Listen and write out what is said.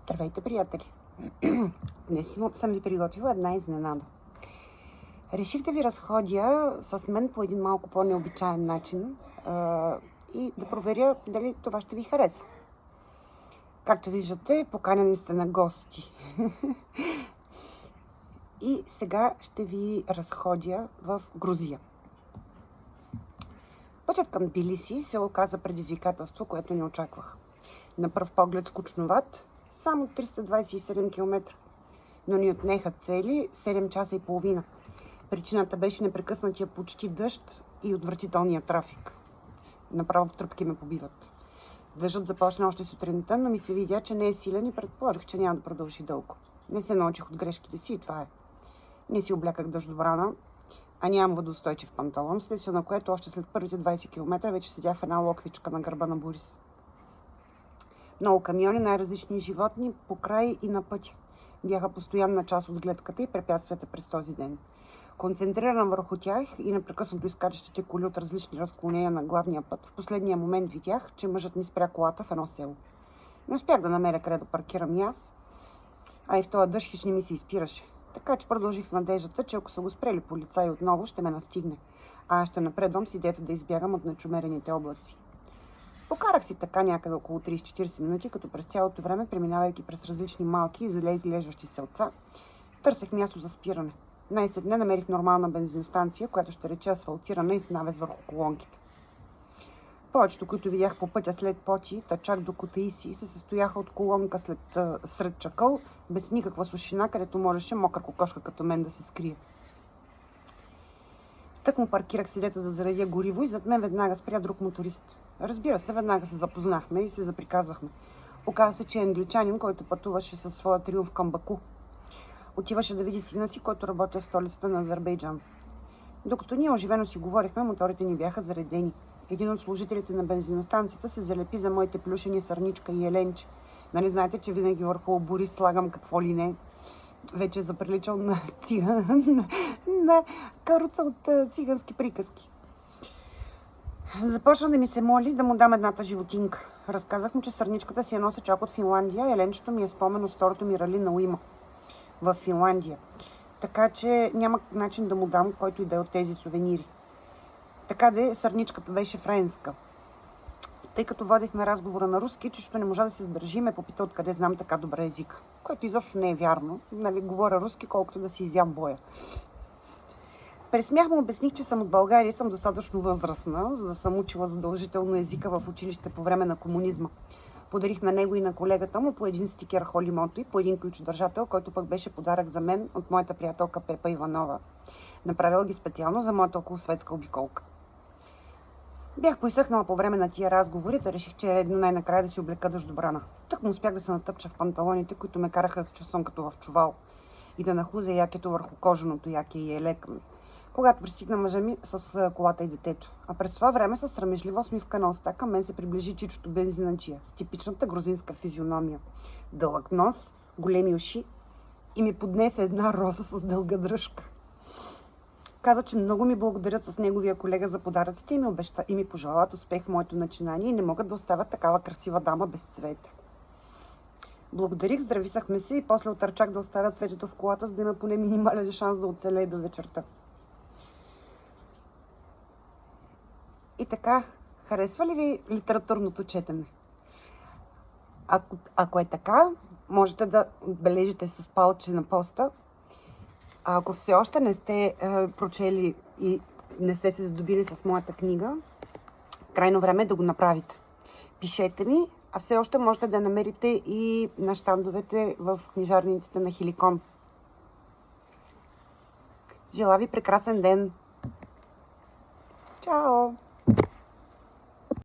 Здравейте, приятели! Днес съм ви приготвила една изненада. Реших да ви разходя с мен по един малко по-необичаен начин и да проверя дали това ще ви хареса. Както виждате, поканени сте на гости. И сега ще ви разходя в Грузия. Пътят към Тбилиси се оказа предизвикателство, което не очаквах. На пръв поглед скучноват, само 327 км, но ни отнеха цели 7 часа и половина. Причината беше непрекъснатия почти дъжд и отвратителния трафик. Направо в тръпки ме побиват. Дъждът започна още сутринта, но ми се видя, че не е силен и предположих, че няма да продължи дълго. Не се научих от грешките си и това е. Не си обляках дъждобрана, а нямам водоустойчив панталон, следствие на което още след първите 20 км вече седя в една локвичка на гърба на Борис. Много камиони, най-различни животни по край и на пътя бяха постоянна част от гледката и препятствията през този ден. Концентрирана върху тях и непрекъснато изкачащите коли от различни разклонения на главния път, в последния момент видях, че мъжът ми спря колата в едно село. Не успях да намеря къде да паркирам и аз, а и в този дъжд хич не ми се изпираше. Така че продължих с надеждата, че ако са го спрели полицаи отново, ще ме настигне, а аз ще напредвам с идеята да избягам от нечумерените облаци. Покарах си така някъде около 30-40 минути, като през цялото време, преминавайки през различни малки и изглеждащи селца, търсех място за спиране. Най-сетне намерих нормална бензиностанция, която ще рече асфалтирана и с навес върху колонките. Повечето, които видях по пътя след Поти, чак до Кутаиси, се състояха от колонка сред чакъл, без никаква сушина, където можеше мокър кокошка като мен да се скрие. Тък му паркирах седето да заредя гориво и зад мен веднага спря друг моторист. Разбира се, веднага се запознахме и се заприказвахме. Оказа се, че е англичанин, който пътуваше със своя триумф към Баку. Отиваше да види сина си, който работи в столицата на Азербайджан. Докато ние оживено си говорихме, моторите ни бяха заредени. Един от служителите на бензиностанцията се залепи за моите плюшени сърничка и еленче. Нали знаете, че винаги върху Борис слагам какво ли не. Вече е заприличал на на каруца от цигански приказки. Започна да ми се моли да му дам едната животинка. Разказах му, че сърничката си я нося чак от Финландия, а еленчето ми е спомен от второто ми рали на Уима в Финландия. Така че няма начин да му дам който и да е от тези сувенири. Така де сърничката беше френска. Тъй като водихме разговора на руски, чето не можа да се сдържи, ме попита откъде знам така добре езика. Което изобщо не е вярно. Нали, говоря руски, колкото да си изям боя. През смях му обясних, че съм от България и съм достатъчно възрастна, за да съм учила задължително езика в училище по време на комунизма. Подарих на него и на колегата му по един стикер Холи Мото и по един ключодържател, който пък беше подарък за мен от моята приятелка Пепа Иванова. Направила ги специално за моята околосветска обиколка. Бях поизсъхнала по време на тия разговори, да реших, че е редно най-накрая да си облека дъждобрана. Так му успях да се натъпча в панталоните, които ме караха да се чувствам като в чувал и да нахлузя якето върху кожаното яке и елека ми, когато пристигна мъжа ми с колата и детето. А през това време с срамежлива усмивка на уста към мен се приближи чичото бензиначия с типичната грузинска физиономия. Дълъг нос, големи уши и ми поднесе една роза с дълга дръжка. Каза, че много ми благодарят с неговия колега за подаръците и ми пожелават успех в моето начинание и не могат да оставят такава красива дама без цвете. Благодарих, здрависахме се и после отърчах да оставя цветето в колата, за да има поне минимален шанс да оцелее до вечерта. И така, харесва ли ви литературното четене? Ако е така, можете да отбележите с палче на поста. А ако все още не сте прочели и не сте се задобили с моята книга, крайно време е да го направите. Пишете ми, а все още можете да намерите и на щандовете в книжарниците на Хиликон. Желая ви прекрасен ден!